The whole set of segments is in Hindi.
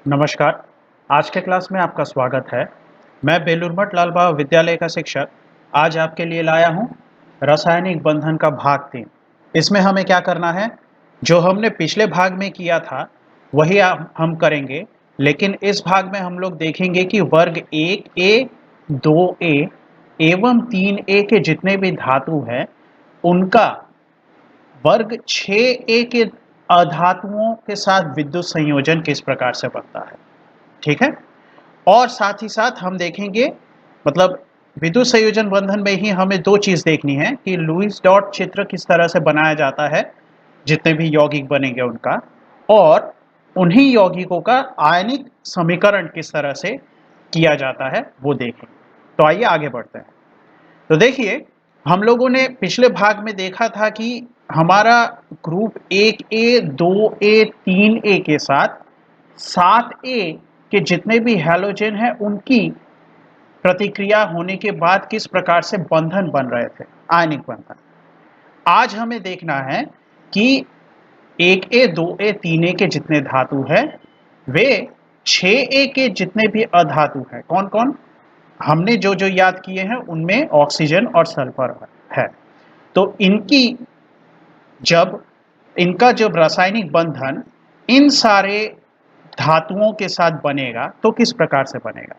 नमस्कार। आज के क्लास में आपका स्वागत है। मैं बेलूर मठ लाल बहादुर विद्यालय का शिक्षक आज आपके लिए लाया हूं रासायनिक बंधन का भाग 3। इसमें हमें क्या करना है, जो हमने पिछले भाग में किया था वही हम करेंगे, लेकिन इस भाग में हम लोग देखेंगे कि वर्ग 1A, 2A एवं 3A के जितने भी धातु हैं उनका वर्ग 6A के अधातुओं के साथ विद्युत संयोजन किस प्रकार से बनता है। ठीक है। और साथ ही साथ हम देखेंगे, मतलब विद्युत संयोजन बंधन में ही हमें दो चीज देखनी है कि लुईस डॉट चित्र किस तरह से बनाया जाता है, जितने भी यौगिक बनेंगे उनका, और उन्हीं यौगिकों का आयनिक समीकरण किस तरह से किया जाता है वो देखें। तो आइए आगे बढ़ते हैं। तो देखिए, हम लोगों ने पिछले भाग में देखा था कि हमारा ग्रुप 1A, 2A, 3A के साथ 7A के जितने भी हैलोजन हैं उनकी प्रतिक्रिया होने के बाद किस प्रकार से बंधन बन रहे थे, आयनिक बंधन। आज हमें देखना है कि 1A, 2A, 3A के जितने धातु हैं वे 6A के जितने भी अधातु हैं, कौन कौन हमने जो जो याद किए हैं उनमें ऑक्सीजन और सल्फर है। तो जब जब रासायनिक बंधन इन सारे धातुओं के साथ बनेगा तो किस प्रकार से बनेगा।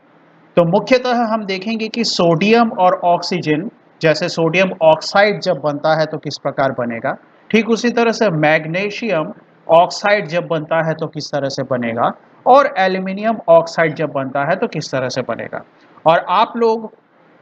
तो मुख्यतः हम देखेंगे कि सोडियम और ऑक्सीजन, जैसे सोडियम ऑक्साइड जब बनता है तो किस प्रकार बनेगा, ठीक उसी तरह से मैग्नीशियम ऑक्साइड जब बनता है तो किस तरह से बनेगा, और एल्यूमिनियम ऑक्साइड जब बनता है तो किस तरह से बनेगा। और आप लोग,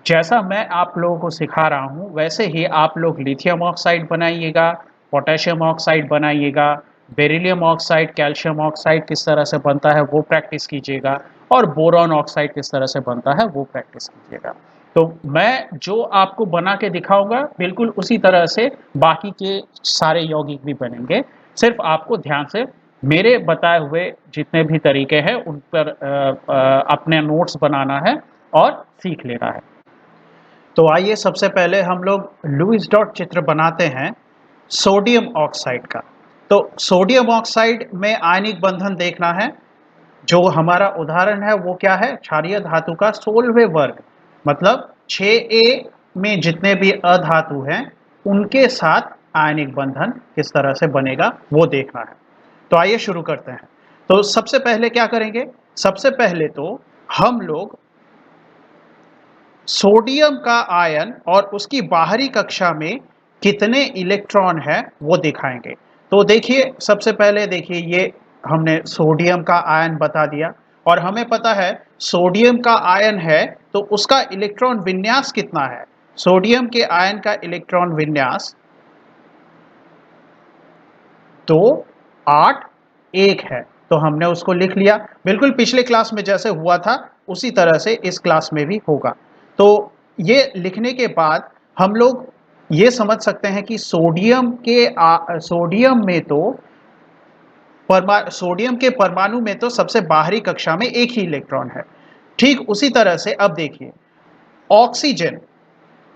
जैसा मैं आप लोगों को सिखा रहा हूं वैसे ही आप लोग लिथियम ऑक्साइड बनाइएगा, पोटेशियम ऑक्साइड बनाइएगा, बेरिलियम ऑक्साइड, कैल्शियम ऑक्साइड किस तरह से बनता है वो प्रैक्टिस कीजिएगा, और बोरॉन ऑक्साइड किस तरह से बनता है वो प्रैक्टिस कीजिएगा। तो मैं जो आपको बना के दिखाऊंगा बिल्कुल उसी तरह से बाकी के सारे यौगिक भी बनेंगे। सिर्फ आपको ध्यान से मेरे बताए हुए जितने भी तरीके हैं उन पर अपने नोट्स बनाना है और सीख लेना है। तो आइए सबसे पहले हम लोग लुईस डॉट चित्र बनाते हैं सोडियम ऑक्साइड का। तो सोडियम ऑक्साइड में आयनिक बंधन देखना है। जो हमारा उदाहरण है वो क्या है, क्षारीय धातु का 16वें वर्ग, मतलब 6A में जितने भी अधातु हैं उनके साथ आयनिक बंधन किस तरह से बनेगा वो देखना है। तो आइए शुरू करते हैं। तो सबसे पहले क्या करेंगे, सबसे पहले तो हम लोग सोडियम का आयन और उसकी बाहरी कक्षा में कितने इलेक्ट्रॉन है वो दिखाएंगे। तो देखिए, सबसे पहले देखिए, ये हमने सोडियम का आयन बता दिया और हमें पता है सोडियम का आयन है तो उसका इलेक्ट्रॉन विन्यास कितना है। सोडियम के आयन का इलेक्ट्रॉन विन्यास 281 है। तो हमने उसको लिख लिया, बिल्कुल पिछले क्लास में जैसे हुआ था उसी तरह से इस क्लास में भी होगा। तो ये लिखने के बाद हम लोग ये समझ सकते हैं कि सोडियम में तो सोडियम के परमाणु में तो सबसे बाहरी कक्षा में एक ही इलेक्ट्रॉन है। ठीक उसी तरह से अब देखिए ऑक्सीजन,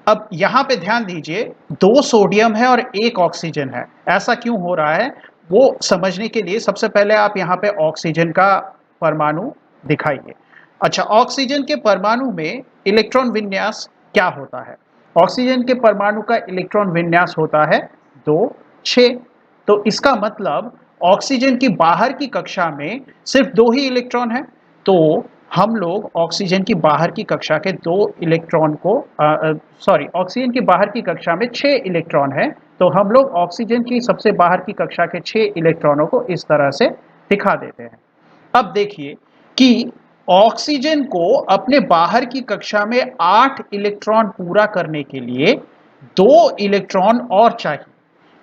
अब यहां पे ध्यान दीजिए, 2 सोडियम है और 1 ऑक्सीजन है। ऐसा क्यों हो रहा है वो समझने के लिए सबसे पहले आप यहां पे ऑक्सीजन का परमाणु दिखाइए। अच्छा, ऑक्सीजन के परमाणु में इलेक्ट्रॉन विन्यास क्या होता है। ऑक्सीजन के परमाणु का इलेक्ट्रॉन विन्यास होता है 2 6। तो इसका मतलब ऑक्सीजन की बाहर की कक्षा में सिर्फ 2 ही इलेक्ट्रॉन है। तो हम लोग ऑक्सीजन की बाहर की कक्षा के 2 इलेक्ट्रॉन को ऑक्सीजन की बाहर की कक्षा में 6 इलेक्ट्रॉन है, तो हम लोग ऑक्सीजन की सबसे बाहर की कक्षा के 6 इलेक्ट्रॉनों को इस तरह से दिखा देते हैं। अब देखिए कि ऑक्सीजन को अपने बाहर की कक्षा में 8 इलेक्ट्रॉन पूरा करने के लिए 2 इलेक्ट्रॉन और चाहिए,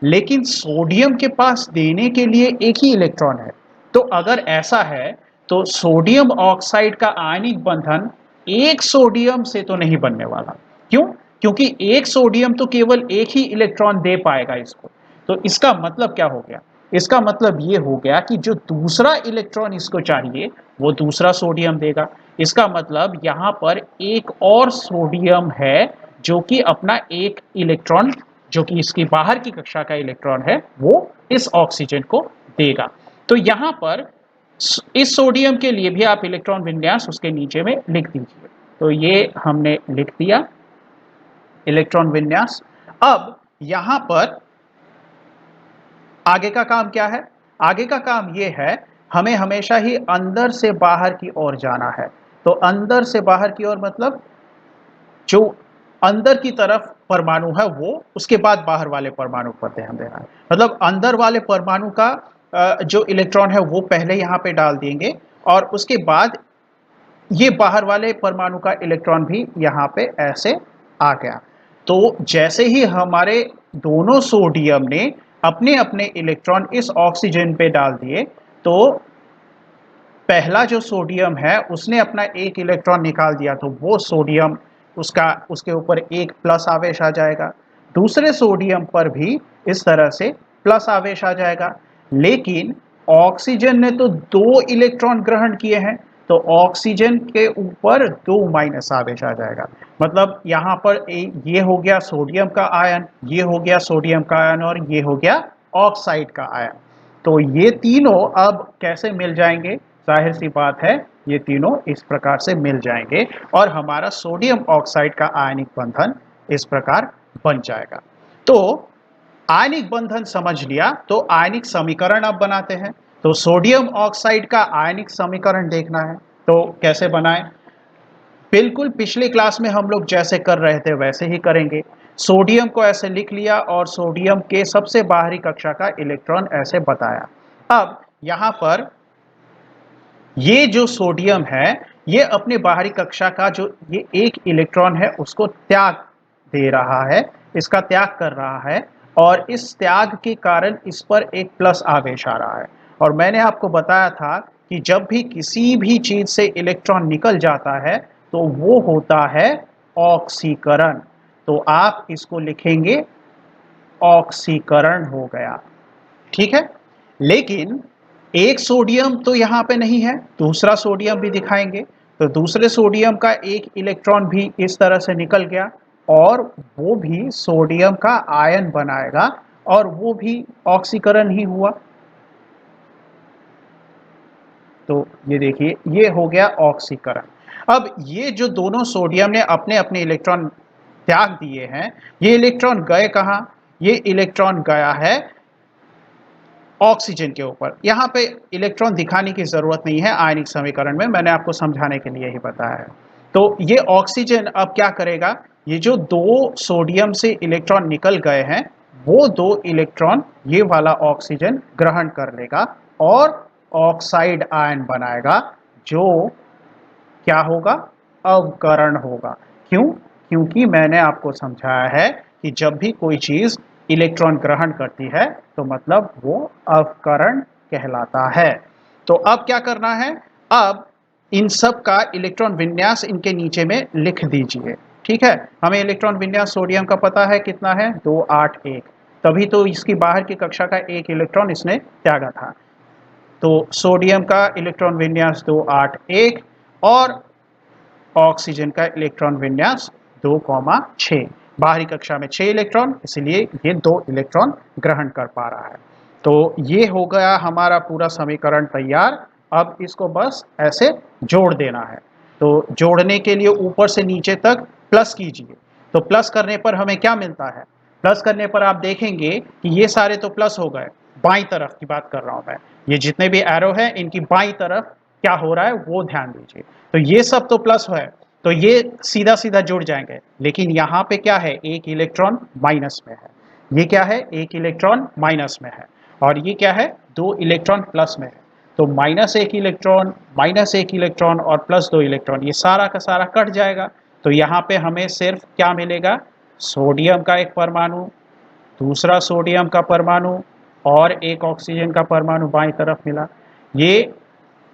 लेकिन सोडियम के पास देने के लिए एक ही इलेक्ट्रॉन है। तो अगर ऐसा है तो सोडियम ऑक्साइड का आयनिक बंधन एक सोडियम से तो नहीं बनने वाला। क्यों? क्योंकि एक सोडियम तो केवल एक ही इलेक्ट्रॉन दे पाएगा इसको। तो इसका मतलब क्या हो गया, इसका मतलब ये हो गया कि जो दूसरा इलेक्ट्रॉन इसको चाहिए वो दूसरा सोडियम देगा। इसका मतलब यहां पर एक और सोडियम है जो कि अपना एक इलेक्ट्रॉन, जो कि इसकी बाहर की कक्षा का इलेक्ट्रॉन है, वो इस ऑक्सीजन को देगा। तो यहां पर इस सोडियम के लिए भी आप इलेक्ट्रॉन विन्यास उसके नीचे में लिख दीजिए। तो ये हमने लिख दिया इलेक्ट्रॉन विन्यास। अब यहां पर आगे का काम क्या है? आगे का काम ये है, हमें हमेशा ही अंदर से बाहर की ओर जाना है। तो अंदर से बाहर की ओर मतलब जो अंदर की तरफ परमाणु है वो, उसके बाद बाहर वाले परमाणु पर ध्यान देना है। मतलब अंदर वाले परमाणु का जो इलेक्ट्रॉन है वो पहले यहाँ पे डाल देंगे और उसके बाद ये बाहर वाले परमाणु का इलेक्ट्रॉन भी यहाँ पे ऐसे आ गया। तो जैसे ही हमारे दोनों सोडियम ने अपने अपने इलेक्ट्रॉन इस ऑक्सीजन पे डाल दिए, तो पहला जो सोडियम है उसने अपना एक इलेक्ट्रॉन निकाल दिया, तो वो सोडियम उसका उसके ऊपर एक प्लस आवेश आ जाएगा। दूसरे सोडियम पर भी इस तरह से प्लस आवेश आ जाएगा। लेकिन ऑक्सीजन ने तो दो इलेक्ट्रॉन ग्रहण किए हैं, तो ऑक्सीजन के ऊपर दो माइनस आवेश आ जाएगा। मतलब यहाँ पर ये हो गया सोडियम का आयन, ये हो गया सोडियम का आयन और ये हो गया ऑक्साइड का आयन। तो ये तीनों अब कैसे मिल जाएंगे? जाहिर सी बात है, ये तीनों इस प्रकार से मिल जाएंगे और हमारा सोडियम ऑक्साइड का आयनिक बंधन इस प्रकार बन जाएगा। तो आयनिक बंधन समझ लिया, तो आयनिक समीकरण अब बनाते हैं। तो सोडियम ऑक्साइड का आयनिक समीकरण देखना है, तो कैसे बनाएं? बिल्कुल पिछली क्लास में हम लोग जैसे कर रहे थे वैसे ही करेंगे। सोडियम को ऐसे लिख लिया और सोडियम के सबसे बाहरी कक्षा का इलेक्ट्रॉन ऐसे बताया। अब यहाँ पर ये जो सोडियम है, ये अपने बाहरी कक्षा का जो ये एक इलेक्ट्रॉन है उसको त्याग दे रहा है, इसका त्याग कर रहा है और इस त्याग के कारण इस पर एक प्लस आवेश आ रहा है। और मैंने आपको बताया था कि जब भी किसी भी चीज से इलेक्ट्रॉन निकल जाता है तो वो होता है ऑक्सीकरण। तो आप इसको लिखेंगे ऑक्सीकरण हो गया, ठीक है। लेकिन एक सोडियम तो यहाँ पे नहीं है, दूसरा सोडियम भी दिखाएंगे। तो दूसरे सोडियम का एक इलेक्ट्रॉन भी इस तरह से निकल गया और वो भी सोडियम का आयन बनाएगा और वो भी ऑक्सीकरण ही हुआ। तो ये देखिए, ये हो गया ऑक्सीकरण। अब ये जो दोनों सोडियम ने अपने अपने इलेक्ट्रॉन त्याग दिए हैं, ये इलेक्ट्रॉन गए कहाँ? ये इलेक्ट्रॉन गया है ऑक्सीजन के ऊपर। यहाँ पे इलेक्ट्रॉन दिखाने की जरूरत नहीं है आयनिक समीकरण में, मैंने आपको समझाने के लिए ही बताया है। तो ये ऑक्सीजन अब क्या करेगा? ये जो दो सोडियम से इलेक्ट्रॉन निकल गए हैं, वो दो इलेक्ट्रॉन ये वाला ऑक्सीजन ग्रहण कर लेगा और ऑक्साइड आयन बनाएगा, जो क्या होगा? अवकरण होगा। क्यों? क्योंकि मैंने आपको समझाया है कि जब भी कोई चीज इलेक्ट्रॉन ग्रहण करती है तो मतलब वो अवकरण कहलाता है। तो अब क्या करना है? अब इन सब का इलेक्ट्रॉन विन्यास इनके नीचे में लिख दीजिए, ठीक है। हमें इलेक्ट्रॉन विन्यास सोडियम का पता है कितना है, 281। तभी तो इसकी बाहर की कक्षा का एक इलेक्ट्रॉन इसने त्यागा था। तो सोडियम का इलेक्ट्रॉन विन्यास 281 और ऑक्सीजन का इलेक्ट्रॉन विन्यास 2,6। बाहरी कक्षा में 6 इलेक्ट्रॉन, इसलिए ये 2 इलेक्ट्रॉन ग्रहण कर पा रहा है। तो ये हो गया हमारा पूरा समीकरण तैयार। अब इसको बस ऐसे जोड़ देना है। तो जोड़ने के लिए ऊपर से नीचे तक प्लस कीजिए। तो प्लस करने पर हमें क्या मिलता है? प्लस करने पर आप देखेंगे कि ये सारे तो प्लस हो गए, बाईं तरफ की बात कर रहा हूं मैं। ये जितने भी एरो है इनकी बाईं तरफ क्या हो रहा है वो ध्यान दीजिए। तो ये सब तो प्लस है, तो ये सीधा सीधा जुड़ जाएंगे। लेकिन यहाँ पे क्या है? एक इलेक्ट्रॉन माइनस में है। ये क्या है? एक इलेक्ट्रॉन माइनस में है। और ये क्या है? 2 इलेक्ट्रॉन प्लस में है। तो माइनस एक इलेक्ट्रॉन और प्लस 2 इलेक्ट्रॉन, ये सारा का सारा कट जाएगा। तो यहाँ पे हमें सिर्फ क्या मिलेगा? सोडियम का एक परमाणु, दूसरा सोडियम का परमाणु और एक ऑक्सीजन का परमाणु बाईं तरफ मिला। ये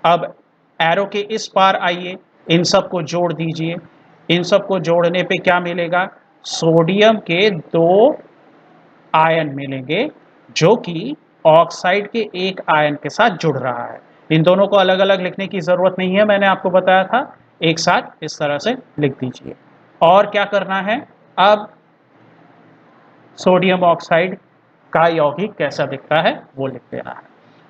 अब एरो के इस पार आइए, इन सब को जोड़ दीजिए। इन सब को जोड़ने पे क्या मिलेगा? सोडियम के 2 आयन मिलेंगे, जो कि ऑक्साइड के एक आयन के साथ जुड़ रहा है। इन दोनों को अलग अलग लिखने की जरूरत नहीं है, मैंने आपको बताया था। एक साथ इस तरह से लिख दीजिए। और क्या करना है? अब सोडियम ऑक्साइड का यौगिक कैसा दिखता है वो लिख देना है।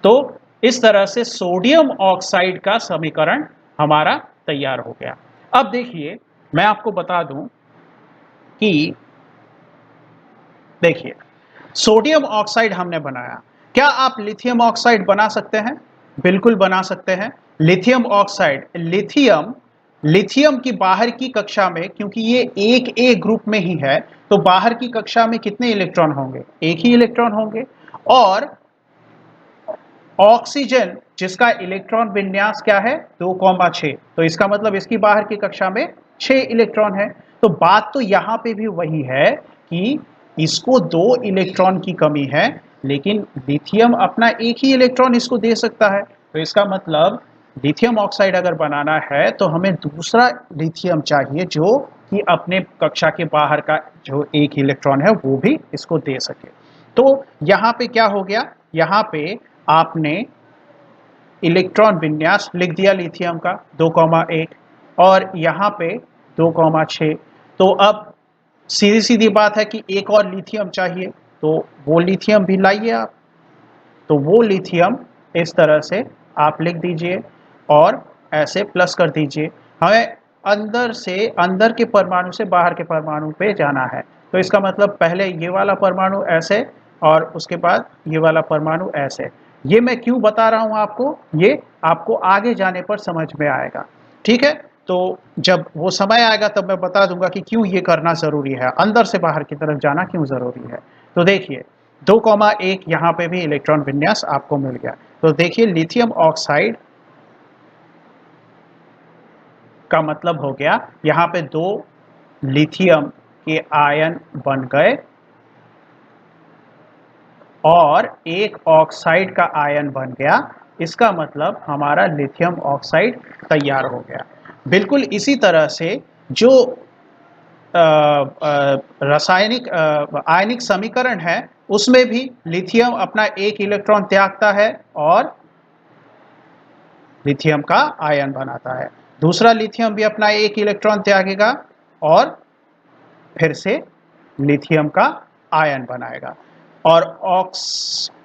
तो इस तरह से सोडियम ऑक्साइड का समीकरण हमारा तैयार हो गया। अब देखिए मैं आपको बता दूं कि देखिए सोडियम ऑक्साइड हमने बनाया, क्या आप लिथियम ऑक्साइड बना सकते हैं? बिल्कुल बना सकते हैं। लिथियम ऑक्साइड, लिथियम की बाहर की कक्षा में, क्योंकि ये एक ए ग्रुप में ही है, तो बाहर की कक्षा में कितने इलेक्ट्रॉन होंगे? एक ही इलेक्ट्रॉन होंगे। और ऑक्सीजन जिसका इलेक्ट्रॉन विन्यास क्या है? 2,6, तो इसका मतलब इसकी बाहर की कक्षा में 6 इलेक्ट्रॉन है। तो बात तो यहां पे भी वही है कि इसको 2 इलेक्ट्रॉन की कमी है, लेकिन लिथियम अपना एक ही इलेक्ट्रॉन इसको दे सकता है। तो इसका मतलब लिथियम ऑक्साइड अगर बनाना है तो हमें दूसरा लिथियम चाहिए जो कि अपने कक्षा के बाहर का जो एक इलेक्ट्रॉन है वो भी इसको दे सके। तो यहां पे क्या हो गया? यहां पे आपने इलेक्ट्रॉन विन्यास लिख दिया लिथियम का 2,1 और यहाँ पे 2,6। तो अब सीधी सीधी बात है कि एक और लिथियम चाहिए, तो वो लिथियम भी लाइए आप। तो वो लिथियम इस तरह से आप लिख दीजिए और ऐसे प्लस कर दीजिए। हमें अंदर से, अंदर के परमाणु से बाहर के परमाणु पे जाना है। तो इसका मतलब पहले ये वाला परमाणु ऐसे और उसके बाद ये वाला परमाणु ऐसे। ये मैं क्यों बता रहा हूं आपको, ये आपको आगे जाने पर समझ में आएगा। ठीक है, तो जब वो समय आएगा तब मैं बता दूंगा कि क्यों ये करना जरूरी है, अंदर से बाहर की तरफ जाना क्यों जरूरी है। तो देखिए 2,1 यहाँ पे भी इलेक्ट्रॉन विन्यास आपको मिल गया। तो देखिए लिथियम ऑक्साइड का मतलब हो गया यहाँ पे 2 लिथियम के आयन बन गए और एक ऑक्साइड का आयन बन गया। इसका मतलब हमारा लिथियम ऑक्साइड तैयार हो गया। बिल्कुल इसी तरह से जो रासायनिक आयनिक समीकरण है उसमें भी लिथियम अपना एक इलेक्ट्रॉन त्यागता है और लिथियम का आयन बनाता है। दूसरा लिथियम भी अपना एक इलेक्ट्रॉन त्यागेगा और फिर से लिथियम का आयन बनाएगा। और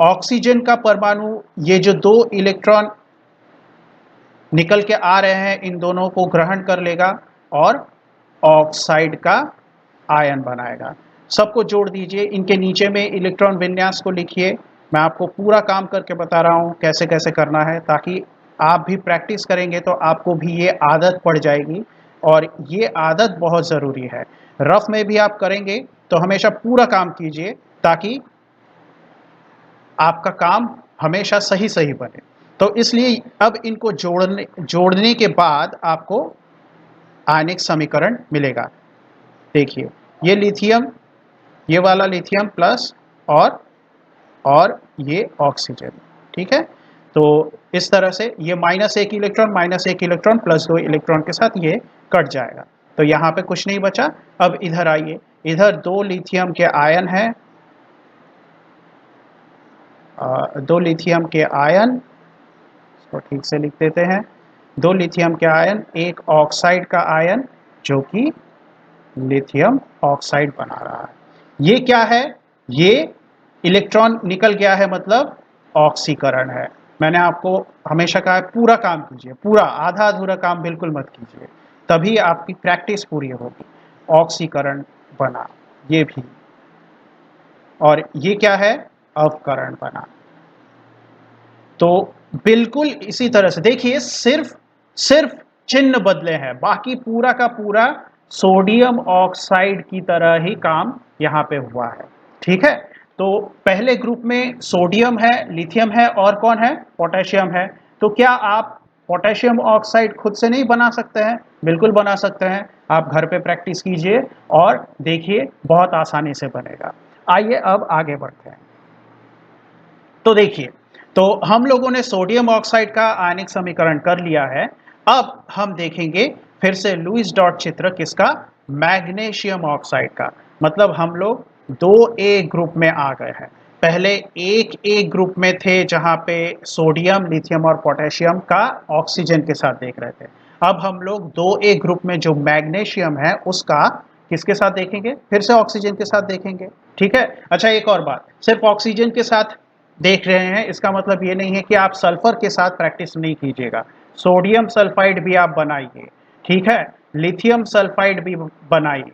ऑक्सीजन का परमाणु ये जो 2 इलेक्ट्रॉन निकल के आ रहे हैं इन दोनों को ग्रहण कर लेगा और ऑक्साइड का आयन बनाएगा। सबको जोड़ दीजिए, इनके नीचे में इलेक्ट्रॉन विन्यास को लिखिए। मैं आपको पूरा काम करके बता रहा हूं कैसे कैसे करना है, ताकि आप भी प्रैक्टिस करेंगे तो आपको भी ये आदत पड़ जाएगी। और ये आदत बहुत ज़रूरी है। रफ में भी आप करेंगे तो हमेशा पूरा काम कीजिए ताकि आपका काम हमेशा सही सही बने। तो इसलिए अब इनको जोड़ने के बाद आपको आयनिक समीकरण मिलेगा। देखिए ये लिथियम, ये वाला लिथियम प्लस और ये ऑक्सीजन। ठीक है, तो इस तरह से ये -1 इलेक्ट्रॉन -1 इलेक्ट्रॉन प्लस 2 इलेक्ट्रॉन के साथ ये कट जाएगा। तो यहाँ पे कुछ नहीं बचा। अब इधर आइए, इधर 2 लिथियम के आयन हैं, 2 लिथियम के आयन, इसको ठीक से लिख देते हैं। 2 लिथियम के आयन, एक ऑक्साइड का आयन जो कि लिथियम ऑक्साइड बना रहा है। ये क्या है? ये इलेक्ट्रॉन निकल गया है, मतलब ऑक्सीकरण है। मैंने आपको हमेशा कहा है पूरा काम कीजिए, पूरा, आधा अधूरा काम बिल्कुल मत कीजिए, तभी आपकी प्रैक्टिस पूरी होगी। ऑक्सीकरण बना ये भी, और ये क्या है? अवकरण बना। तो बिल्कुल इसी तरह से देखिए, सिर्फ सिर्फ चिन्ह बदले हैं, बाकी पूरा का पूरा सोडियम ऑक्साइड की तरह ही काम यहाँ पे हुआ है। ठीक है, तो पहले ग्रुप में सोडियम है, लिथियम है और कौन है? पोटेशियम है। तो क्या आप पोटेशियम ऑक्साइड खुद से नहीं बना सकते हैं? बिल्कुल बना सकते हैं। आप घर पे प्रैक्टिस कीजिए और देखिए बहुत आसानी से बनेगा। आइए अब आगे बढ़ते हैं। तो देखिए, तो हम लोगों ने सोडियम ऑक्साइड का आयनिक समीकरण कर लिया है। अब हम देखेंगे फिर से लुईस डॉट चित्र किसका? मैग्नीशियम ऑक्साइड का। मतलब हम लोग 2A ग्रुप में आ गए हैं। पहले 1A ग्रुप में थे जहां पे सोडियम, लिथियम और पोटेशियम का ऑक्सीजन के साथ देख रहे थे। अब हम लोग 2A ग्रुप में जो मैग्नीशियम है उसका किसके साथ देखेंगे? फिर से ऑक्सीजन के साथ देखेंगे। ठीक है, अच्छा एक और बात, सिर्फ ऑक्सीजन के साथ देख रहे हैं, इसका मतलब ये नहीं है कि आप सल्फर के साथ प्रैक्टिस नहीं कीजिएगा। सोडियम सल्फाइड भी आप बनाइए, ठीक है, लिथियम सल्फाइड भी बनाइए,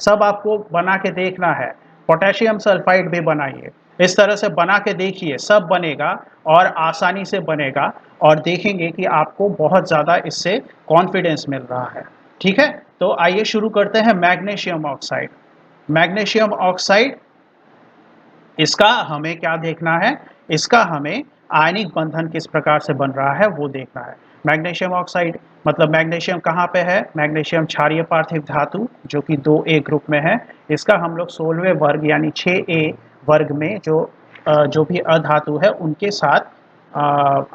सब आपको बना के देखना है। पोटेशियम सल्फाइड भी बनाइए, इस तरह से बना के देखिए, सब बनेगा और आसानी से बनेगा, और देखेंगे कि आपको बहुत ज़्यादा इससे कॉन्फिडेंस मिल रहा है। ठीक है, तो आइए शुरू करते हैं। मैग्नीशियम ऑक्साइड, मैग्नीशियम ऑक्साइड, इसका हमें क्या देखना है, इसका हमें आयनिक बंधन किस प्रकार से बन रहा है वो देखना है। मैग्नीशियम ऑक्साइड मतलब मैग्नीशियम कहाँ पे है, मैग्नीशियम क्षारीय पार्थिव धातु जो कि 2A ग्रुप में है। इसका हम लोग 16वें वर्ग यानी 6A वर्ग में जो भी अधातु है उनके साथ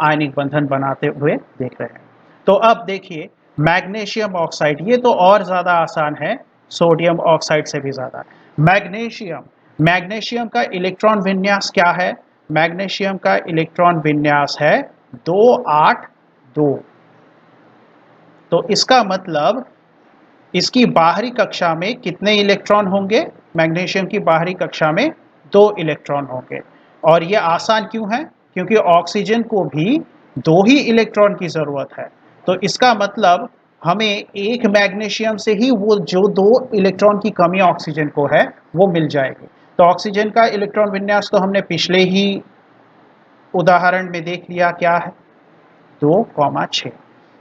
आयनिक बंधन बनाते हुए देख रहे हैं। तो अब देखिए मैग्नीशियम ऑक्साइड, ये तो और ज़्यादा आसान है सोडियम ऑक्साइड से भी ज़्यादा। मैग्नीशियम, मैग्नीशियम का इलेक्ट्रॉन विन्यास क्या है, मैग्नीशियम का इलेक्ट्रॉन विन्यास है 282। तो इसका मतलब इसकी बाहरी कक्षा में कितने इलेक्ट्रॉन होंगे, मैग्नीशियम की बाहरी कक्षा में 2 इलेक्ट्रॉन होंगे। और ये आसान क्यों है, क्योंकि ऑक्सीजन को भी 2 ही इलेक्ट्रॉन की ज़रूरत है। तो इसका मतलब हमें एक मैग्नीशियम से ही वो जो 2 इलेक्ट्रॉन की कमी ऑक्सीजन को है वो मिल जाएगी। तो ऑक्सीजन का इलेक्ट्रॉन विन्यास तो हमने पिछले ही उदाहरण में देख लिया, क्या है 2,6।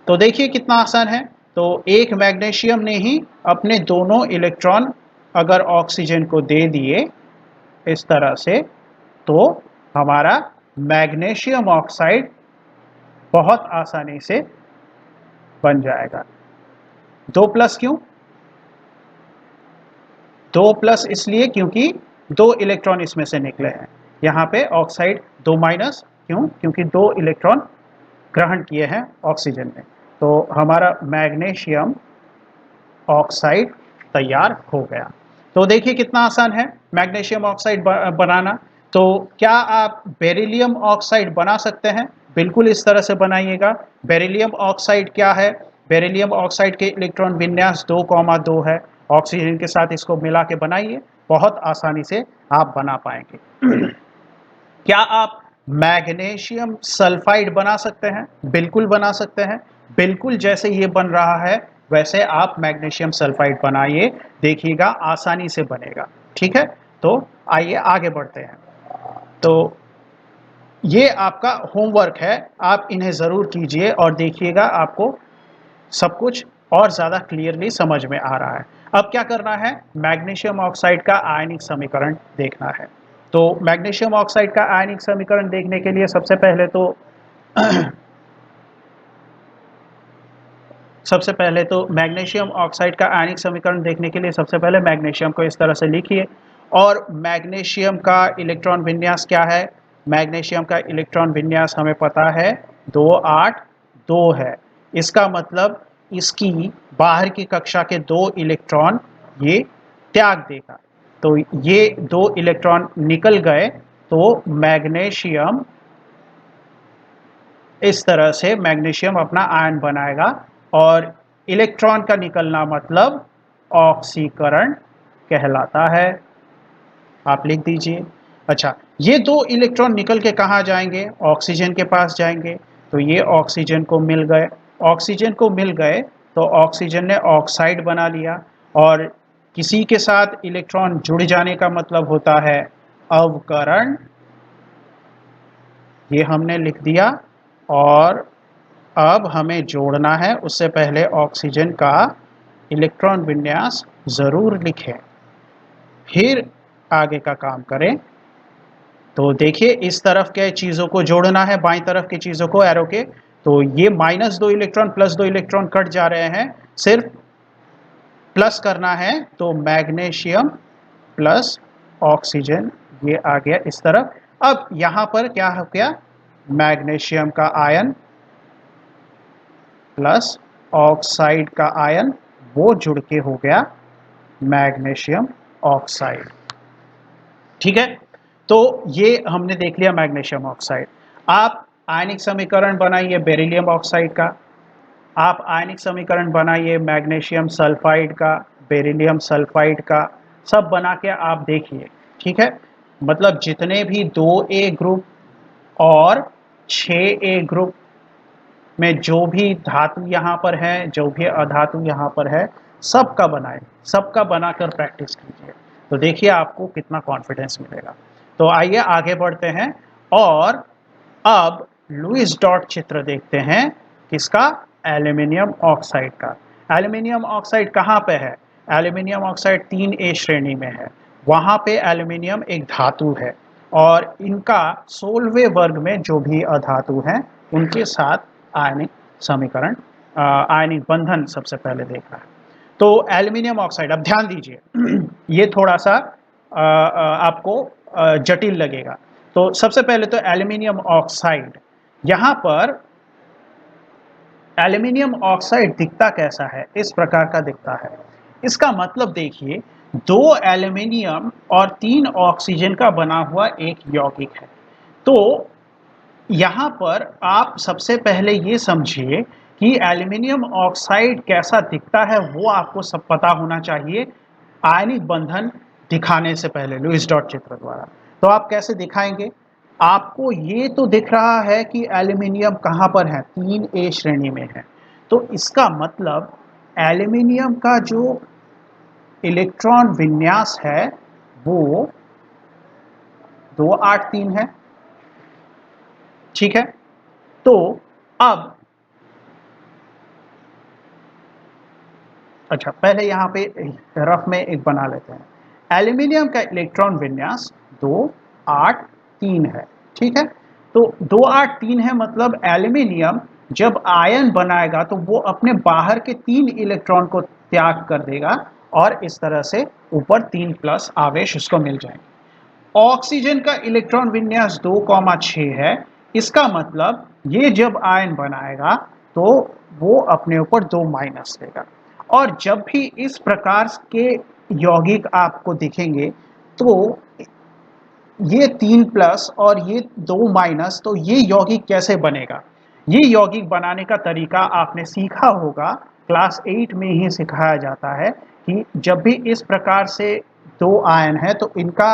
तो देखिए कितना आसान है। तो एक मैग्नीशियम ने ही अपने दोनों इलेक्ट्रॉन अगर ऑक्सीजन को दे दिए इस तरह से, तो हमारा मैग्नीशियम ऑक्साइड बहुत आसानी से बन जाएगा। 2+ क्यों, 2+ इसलिए क्योंकि 2 इलेक्ट्रॉन इसमें से निकले हैं। यहाँ पे ऑक्साइड 2- क्यों, क्योंकि 2 इलेक्ट्रॉन ग्रहण किए हैं ऑक्सीजन ने। तो हमारा मैग्नीशियम ऑक्साइड तैयार हो गया। तो देखिए कितना आसान है मैग्नीशियम ऑक्साइड बनाना। तो क्या आप बेरिलियम ऑक्साइड बना सकते हैं, बिल्कुल इस तरह से बनाइएगा। बेरिलियम ऑक्साइड क्या है, बेरिलियम ऑक्साइड के इलेक्ट्रॉन विन्यास 2,2 है। ऑक्सीजन के साथ इसको मिला के बनाइए, बहुत आसानी से आप बना पाएंगे। क्या आप मैग्नीशियम सल्फाइड बना सकते हैं, बिल्कुल बना सकते हैं। बिल्कुल जैसे ये बन रहा है वैसे आप मैग्नीशियम सल्फाइड बनाइए, देखिएगा आसानी से बनेगा। ठीक है, तो आइए आगे बढ़ते हैं। तो ये आपका होमवर्क है, आप इन्हें ज़रूर कीजिए और देखिएगा आपको सब कुछ और ज़्यादा क्लियरली समझ में आ रहा है। अब क्या करना है, मैग्नीशियम ऑक्साइड का आयनिक समीकरण देखना है। तो मैग्नीशियम ऑक्साइड का आयनिक समीकरण देखने के लिए सबसे पहले तो मैग्नीशियम ऑक्साइड का आयनिक समीकरण देखने के लिए सबसे पहले मैग्नीशियम को इस तरह से लिखिए। और मैग्नीशियम का इलेक्ट्रॉन विन्यास क्या है, मैग्नीशियम का इलेक्ट्रॉन विन्यास हमें पता है 282 है। इसका मतलब इसकी बाहर की कक्षा के 2 इलेक्ट्रॉन ये त्याग देगा। तो ये 2 इलेक्ट्रॉन निकल गए, तो मैग्नीशियम इस तरह से मैग्नीशियम अपना आयन बनाएगा, और इलेक्ट्रॉन का निकलना मतलब ऑक्सीकरण कहलाता है। आप लिख दीजिए। अच्छा, ये 2 इलेक्ट्रॉन निकल के कहाँ जाएंगे, ऑक्सीजन के पास जाएंगे। तो ये ऑक्सीजन को मिल गए, ऑक्सीजन को मिल गए तो ऑक्सीजन ने ऑक्साइड बना लिया, और किसी के साथ इलेक्ट्रॉन जुड़ जाने का मतलब होता है अवकरण, ये हमने लिख दिया। और अब हमें जोड़ना है, उससे पहले ऑक्सीजन का इलेक्ट्रॉन विन्यास ज़रूर लिखें, फिर आगे का काम करें। तो देखिए इस तरफ के चीज़ों को जोड़ना है, बाईं तरफ की चीज़ों को एरो के। तो ये -2 इलेक्ट्रॉन +2 इलेक्ट्रॉन कट जा रहे हैं, सिर्फ प्लस करना है। तो मैग्नीशियम प्लस ऑक्सीजन ये आ गया इस तरफ। अब यहाँ पर क्या हो गया, मैग्नीशियम का आयन प्लस ऑक्साइड का आयन वो जुड़ के हो गया मैग्नीशियम ऑक्साइड। ठीक है, तो ये हमने देख लिया मैग्नीशियम ऑक्साइड। आप आयनिक समीकरण बनाइए बेरिलियम ऑक्साइड का, आप आयनिक समीकरण बनाइए मैग्नीशियम सल्फाइड का, बेरिलियम सल्फाइड का, सब बना के आप देखिए। ठीक है, मतलब जितने भी 2A ग्रुप और 6A ग्रुप में जो भी धातु यहाँ पर है, जो भी अधातु यहाँ पर है, सबका बनाए, सबका बनाकर प्रैक्टिस कीजिए। तो देखिए आपको कितना कॉन्फिडेंस मिलेगा। तो आइए आगे बढ़ते हैं और अब लुईस डॉट चित्र देखते हैं किसका, एल्यूमिनियम ऑक्साइड का। एल्यूमिनियम ऑक्साइड कहाँ पे है, एल्यूमिनियम ऑक्साइड 3A श्रेणी में है। वहाँ पे एल्यूमिनियम एक धातु है और इनका 16वें वर्ग में जो भी अधातु हैं उनके साथ आयनिक समीकरण, आयनिक बंधन सबसे पहले देखना है। तो एल्यूमिनियम ऑक्साइड, अब ध्यान दीजिए ये थोड़ा सा आपको जटिल लगेगा। तो सबसे पहले तो एल्यूमिनियम ऑक्साइड, यहां पर एल्यूमिनियम ऑक्साइड दिखता कैसा है, इस प्रकार का दिखता है। इसका मतलब देखिए, 2 एल्यूमिनियम और 3 ऑक्सीजन का बना हुआ एक यौगिक है। तो यहां पर आप सबसे पहले ये समझिए कि एल्यूमिनियम ऑक्साइड कैसा दिखता है वो आपको सब पता होना चाहिए आयनिक बंधन दिखाने से पहले लुईस डॉट चित्र द्वारा। तो आप कैसे दिखाएंगे, आपको ये तो दिख रहा है कि एल्यूमिनियम कहाँ पर है, 3A श्रेणी में है। तो इसका मतलब एल्यूमिनियम का जो इलेक्ट्रॉन विन्यास है वो 283 है, ठीक है। तो अब अच्छा, पहले यहाँ पे रफ में एक बना लेते हैं। एल्यूमिनियम का इलेक्ट्रॉन विन्यास 283 है, ठीक है। तो 283 है, मतलब एल्यूमिनियम जब आयन बनाएगा तो वो अपने बाहर के 3 इलेक्ट्रॉन को त्याग कर देगा और इस तरह से ऊपर 3+ आवेश उसको मिल जाएंगे। ऑक्सीजन का इलेक्ट्रॉन विन्यास 2,6 है। इसका मतलब ये जब आयन बनाएगा तो वो अपने ऊपर 2- लेगा। और जब भी इस प्रकार के यौगिक आपको दिखेंगे तो ये 3+ और ये 2-, तो ये यौगिक कैसे बनेगा, ये यौगिक बनाने का तरीका आपने सीखा होगा, क्लास 8 में ही सिखाया जाता है कि जब भी इस प्रकार से 2 आयन है तो इनका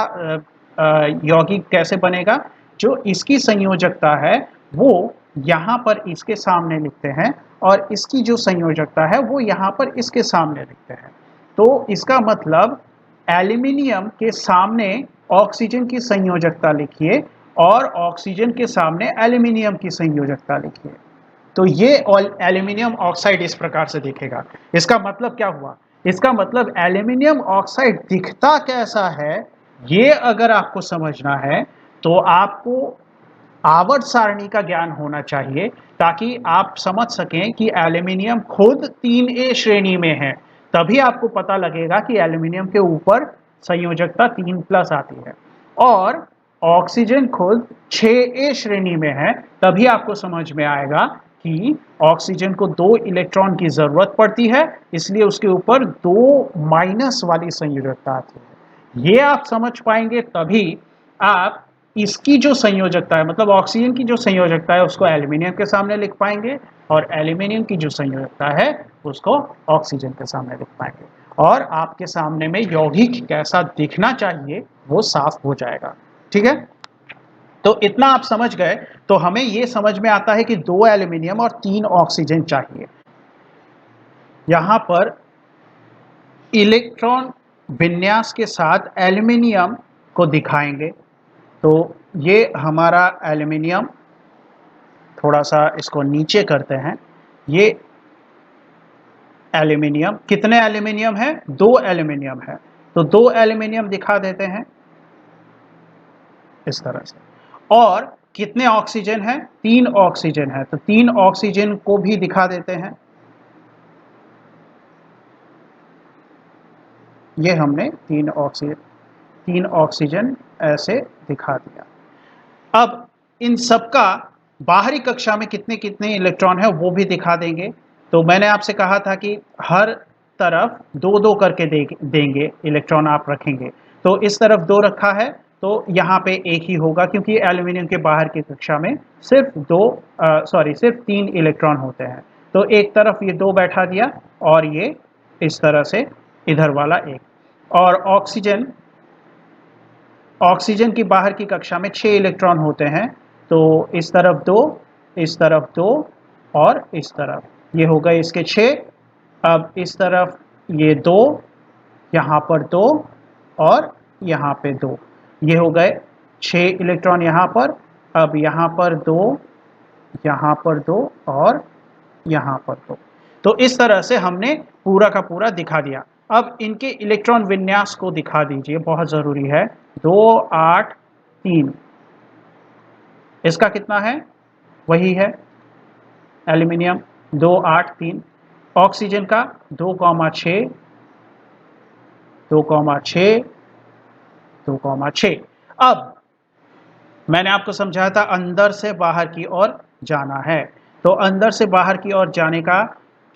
यौगिक कैसे बनेगा। जो इसकी संयोजकता है वो यहाँ पर इसके सामने लिखते हैं और इसकी जो संयोजकता है वो यहाँ पर इसके सामने लिखते हैं। तो इसका मतलब एल्यूमिनियम के सामने ऑक्सीजन की संयोजकता लिखिए और ऑक्सीजन के सामने एल्यूमिनियम की संयोजकता लिखिए। तो ये एल्यूमिनियम ऑक्साइड इस प्रकार से दिखेगा। इसका मतलब क्या हुआ, इसका मतलब एल्यूमिनियम ऑक्साइड दिखता कैसा है ये अगर आपको समझना है तो आपको आवर्त सारणी का ज्ञान होना चाहिए, ताकि आप समझ सकें कि एल्यूमिनियम खुद 3A श्रेणी में है। तभी आपको पता लगेगा कि एल्यूमिनियम के ऊपर संयोजकता 3+ आती है और ऑक्सीजन खुद 6A श्रेणी में है। तभी आपको समझ में आएगा कि ऑक्सीजन को 2 इलेक्ट्रॉन की जरूरत पड़ती है, इसलिए उसके ऊपर 2- वाली संयोजकता आती है। ये आप समझ पाएंगे तभी आप इसकी जो संयोजकता है, मतलब ऑक्सीजन की जो संयोजकता है उसको एल्यूमिनियम के सामने लिख पाएंगे और एल्यूमिनियम की जो संयोजकता है उसको ऑक्सीजन के सामने लिख पाएंगे और आपके सामने में यौगिक कैसा दिखना चाहिए वो साफ हो जाएगा, ठीक है। तो इतना आप समझ गए तो हमें ये समझ में आता है कि 2 एल्यूमिनियम और 3 ऑक्सीजन चाहिए। यहां पर इलेक्ट्रॉन विन्यास के साथ एल्यूमिनियम को दिखाएंगे। तो ये हमारा एल्यूमिनियम, थोड़ा सा इसको नीचे करते हैं। ये एल्यूमिनियम, कितने एल्यूमिनियम है, 2 एल्यूमिनियम है। तो 2 एल्यूमिनियम दिखा देते हैं इस तरह से। और कितने ऑक्सीजन है, 3 ऑक्सीजन है, तो 3 ऑक्सीजन को भी दिखा देते हैं। ये हमने 3 ऑक्सीजन ऐसे दिखा दिया। अब इन सबका बाहरी कक्षा में कितने कितने इलेक्ट्रॉन है वो भी दिखा देंगे। तो मैंने आपसे कहा था कि हर तरफ 2-2 करके देंगे इलेक्ट्रॉन आप रखेंगे। तो इस तरफ 2 रखा है तो यहाँ पे 1 ही होगा, क्योंकि एल्यूमिनियम के बाहर की कक्षा में सिर्फ 3 इलेक्ट्रॉन होते हैं। तो एक तरफ ये 2 बैठा दिया और ये इस तरह से इधर वाला 1। और ऑक्सीजन की बाहर की कक्षा में 6 इलेक्ट्रॉन होते हैं, तो इस तरफ 2, इस तरफ 2 और इस तरफ, ये हो गए इसके 6। अब इस तरफ ये 2, यहाँ पर 2 और यहाँ पे 2, ये हो गए 6 इलेक्ट्रॉन यहाँ पर। अब यहाँ पर 2, यहाँ पर 2 और यहाँ पर 2। तो इस तरह से हमने पूरा का पूरा दिखा दिया। अब इनके इलेक्ट्रॉन विन्यास को दिखा दीजिए, बहुत ज़रूरी है। 2 8 3, इसका कितना है? वही है एल्यूमिनियम 2 8 3। ऑक्सीजन का 2,6 2,6 2,6। अब मैंने आपको समझाया था अंदर से बाहर की ओर जाना है, तो अंदर से बाहर की ओर जाने का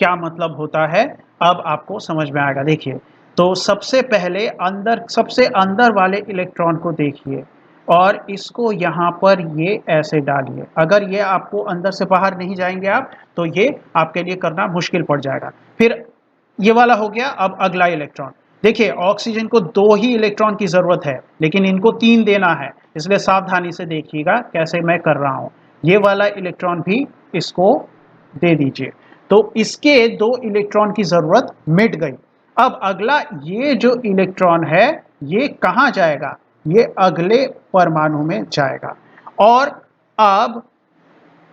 क्या मतलब होता है, अब आपको समझ में आएगा। देखिए, तो सबसे पहले अंदर, सबसे अंदर वाले इलेक्ट्रॉन को देखिए और इसको यहाँ पर ये ऐसे डालिए। अगर ये आपको अंदर से बाहर नहीं जाएंगे आप, तो ये आपके लिए करना मुश्किल पड़ जाएगा। फिर ये वाला हो गया। अब अगला इलेक्ट्रॉन देखिए, ऑक्सीजन को 2 ही इलेक्ट्रॉन की जरूरत है, लेकिन इनको 3 देना है, इसलिए सावधानी से देखिएगा कैसे मैं कर रहा हूं। ये वाला इलेक्ट्रॉन भी इसको दे दीजिए, तो इसके 2 इलेक्ट्रॉन की जरूरत मिट गई। अब अगला ये जो इलेक्ट्रॉन है ये कहां जाएगा? ये अगले परमाणु में जाएगा। और अब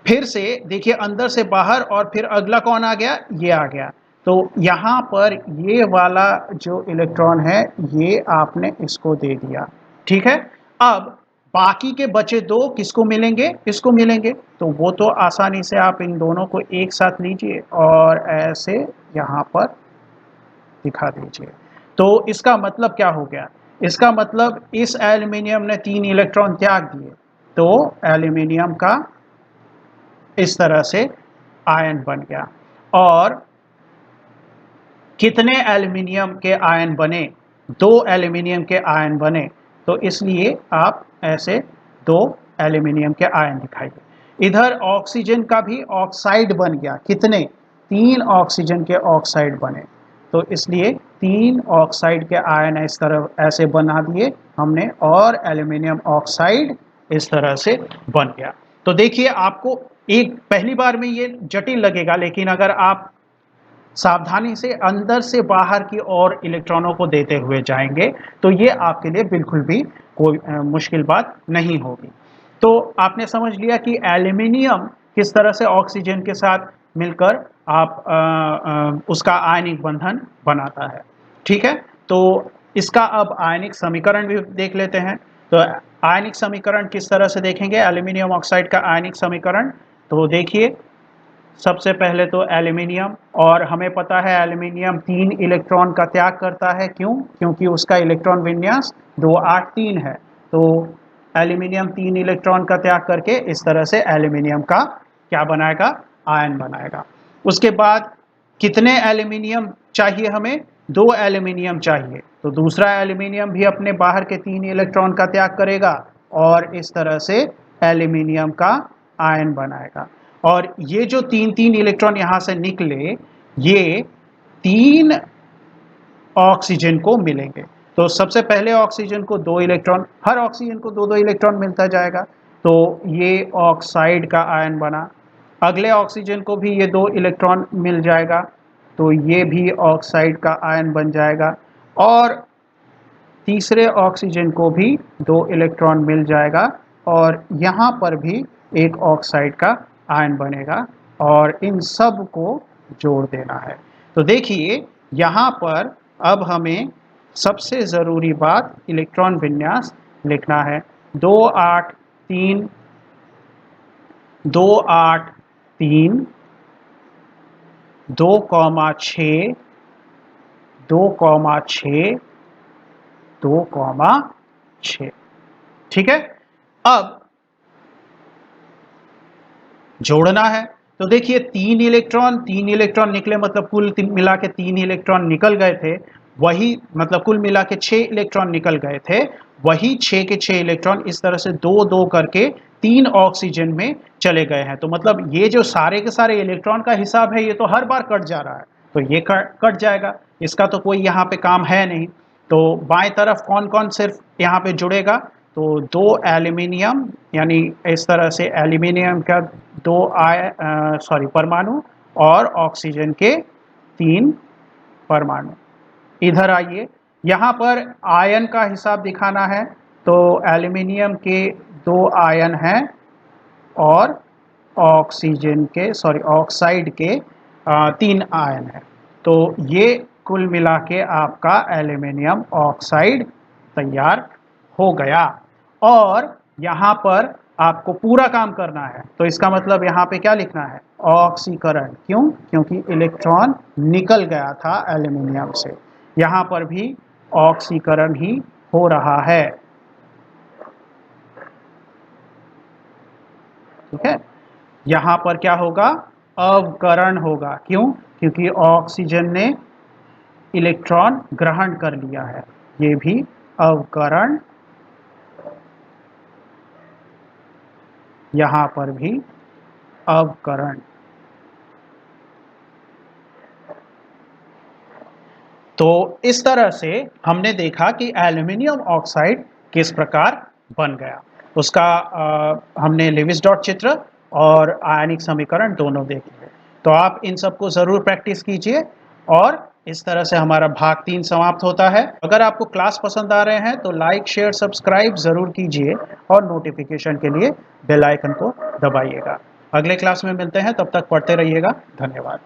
फिर से देखिए, अंदर से बाहर, और फिर अगला कौन आ गया? ये आ गया। तो यहाँ पर ये वाला जो इलेक्ट्रॉन है ये आपने इसको दे दिया, ठीक है। अब बाकी के बचे 2 किसको मिलेंगे? इसको मिलेंगे। तो वो तो आसानी से आप इन दोनों को एक साथ लीजिए और ऐसे यहाँ पर दिखा दीजिए। तो इसका मतलब क्या हो गया? इसका मतलब इस एल्यूमिनियम ने 3 इलेक्ट्रॉन त्याग दिए, तो एल्यूमिनियम का इस तरह से आयन बन गया। और कितने एल्यूमिनियम के आयन बने? 2 एल्यूमिनियम के आयन बने, तो इसलिए आप ऐसे 2 एल्यूमिनियम के आयन दिखाइए। इधर ऑक्सीजन का भी ऑक्साइड बन गया। कितने? 3 ऑक्सीजन के ऑक्साइड बने, तो इसलिए 3 ऑक्साइड के आयन इस तरह ऐसे बना दिए हमने, और एल्यूमिनियम ऑक्साइड इस तरह से बन गया। तो देखिए, आपको एक पहली बार में ये जटिल लगेगा, लेकिन अगर आप सावधानी से अंदर से बाहर की ओर इलेक्ट्रॉनों को देते हुए जाएंगे, तो ये आपके लिए बिल्कुल भी कोई मुश्किल बात नहीं होगी। तो आपने समझ लिया कि एल्यूमिनियम किस तरह से ऑक्सीजन के साथ मिलकर उसका आयनिक बंधन बनाता है, ठीक है। तो इसका अब आयनिक समीकरण भी देख लेते हैं। तो आयनिक समीकरण किस तरह से देखेंगे? एल्यूमिनियम ऑक्साइड का आयनिक समीकरण, तो देखिए, सबसे पहले तो एल्यूमिनियम, और हमें पता है एल्यूमिनियम 3 इलेक्ट्रॉन का त्याग करता है। क्यों? क्योंकि उसका इलेक्ट्रॉन विन्यास 2 8 3 है। तो एल्यूमिनियम 3 इलेक्ट्रॉन का त्याग करके इस तरह से एल्यूमिनियम का क्या बनाएगा? आयन बनाएगा। उसके बाद कितने एल्यूमिनियम चाहिए हमें? 2 एल्यूमिनियम चाहिए, तो दूसरा एल्यूमिनियम भी अपने बाहर के 3 इलेक्ट्रॉन का त्याग करेगा और इस तरह से एल्यूमिनियम का आयन बनाएगा। और ये जो 3 इलेक्ट्रॉन यहां से निकले, ये 3 ऑक्सीजन को मिलेंगे। तो सबसे पहले ऑक्सीजन को 2 इलेक्ट्रॉन, हर ऑक्सीजन को 2 इलेक्ट्रॉन मिलता जाएगा, तो ये ऑक्साइड का आयन बना। अगले ऑक्सीजन को भी ये 2 इलेक्ट्रॉन मिल जाएगा, तो ये भी ऑक्साइड का आयन बन जाएगा। और तीसरे ऑक्सीजन को भी 2 इलेक्ट्रॉन मिल जाएगा, और यहाँ पर भी एक ऑक्साइड का आयन बनेगा, और इन सब को जोड़ देना है। तो देखिए, यहाँ पर अब हमें सबसे ज़रूरी बात इलेक्ट्रॉन विन्यास लिखना है। 2 8 3 2 8 3 2,6 2,6 2,6, ठीक है। अब जोड़ना है, तो देखिए 3 इलेक्ट्रॉन निकले, मतलब कुल मिला के 3 इलेक्ट्रॉन निकल गए थे, वही मतलब कुल मिला के 6 इलेक्ट्रॉन निकल गए थे। वही 6 के 6 इलेक्ट्रॉन इस तरह से 2-2 करके 3 ऑक्सीजन में चले गए हैं। तो मतलब ये जो सारे के सारे इलेक्ट्रॉन का हिसाब है, ये तो हर बार कट जा रहा है, तो ये कट जाएगा, इसका तो कोई यहाँ पे काम है नहीं। तो बाएं तरफ कौन कौन सिर्फ यहाँ पे जुड़ेगा? तो 2 एल्यूमिनियम, यानी इस तरह से एल्यूमिनियम का 2 परमाणु और ऑक्सीजन के 3 परमाणु। इधर आइए, यहाँ पर आयन का हिसाब दिखाना है, तो एल्यूमिनियम के 2 आयन हैं और ऑक्सीजन के ऑक्साइड के 3 आयन हैं। तो ये कुल मिला के आपका एल्यूमिनियम ऑक्साइड तैयार हो गया। और यहाँ पर आपको पूरा काम करना है, तो इसका मतलब यहाँ पे क्या लिखना है, ऑक्सीकरण। क्यों? क्योंकि इलेक्ट्रॉन निकल गया था एल्यूमिनियम से। यहाँ पर भी ऑक्सीकरण ही हो रहा है। ठीक है, यहाँ पर क्या होगा, अवकरण होगा। क्यों? क्योंकि ऑक्सीजन ने इलेक्ट्रॉन ग्रहण कर लिया है, ये भी अवकरण। यहाँ पर भी अवकरण। तो इस तरह से हमने देखा कि एल्यूमिनियम ऑक्साइड किस प्रकार बन गया। उसका हमने लेविस डॉट चित्र और आयनिक समीकरण दोनों देख लिए। तो आप इन सबको ज़रूर प्रैक्टिस कीजिए, और इस तरह से हमारा भाग 3 समाप्त होता है। अगर आपको क्लास पसंद आ रहे हैं तो लाइक, शेयर, सब्सक्राइब ज़रूर कीजिए, और नोटिफिकेशन के लिए बेल आइकन को दबाइएगा। अगले क्लास में मिलते हैं, तब तक पढ़ते रहिएगा। धन्यवाद।